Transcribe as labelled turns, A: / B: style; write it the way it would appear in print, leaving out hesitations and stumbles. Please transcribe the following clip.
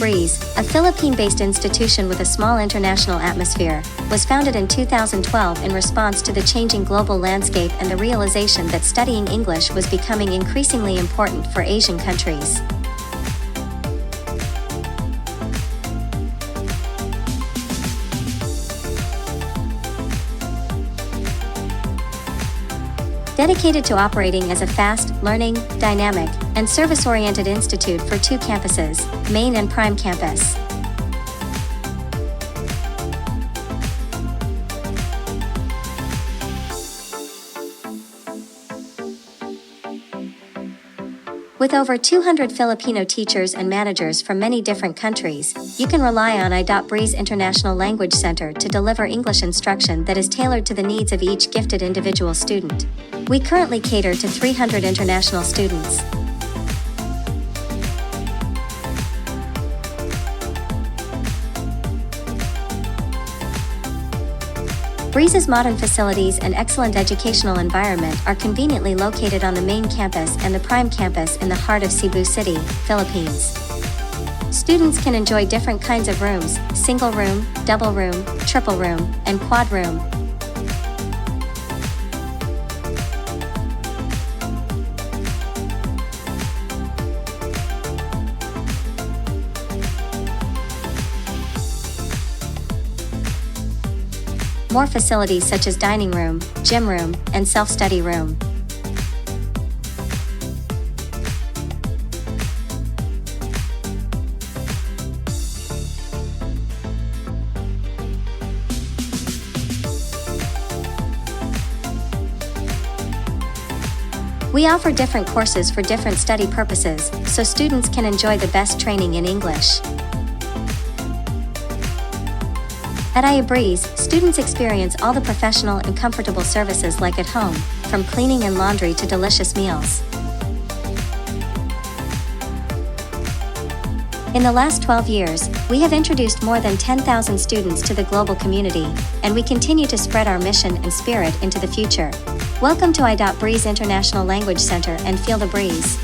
A: I.Breeze, a Philippine-based institution with a small international atmosphere, was founded in 2012 in response to the changing global landscape and the realization that studying English was becoming increasingly important for Asian countries. Dedicated to operating as a fast, learning, dynamic, and service-oriented institute for two campuses, Main and Prime Campus. With over 200 Filipino teachers and managers from many different countries, you can rely on I.Breeze International Language Center to deliver English instruction that is tailored to the needs of each gifted individual student. We currently cater to 300 international students. Breeze's modern facilities and excellent educational environment are conveniently located on the main campus and the prime campus in the heart of Cebu City, Philippines. Students can enjoy different kinds of rooms: single room, double room, triple room, and quad room. More facilities such as dining room, gym room, and self-study room. We offer different courses for different study purposes, so students can enjoy the best training in English. At I.Breeze, students experience all the professional and comfortable services like at home, from cleaning and laundry to delicious meals. In the last 12 years, we have introduced more than 10,000 students to the global community, and we continue to spread our mission and spirit into the future. Welcome to I.Breeze International Language Center and feel the breeze.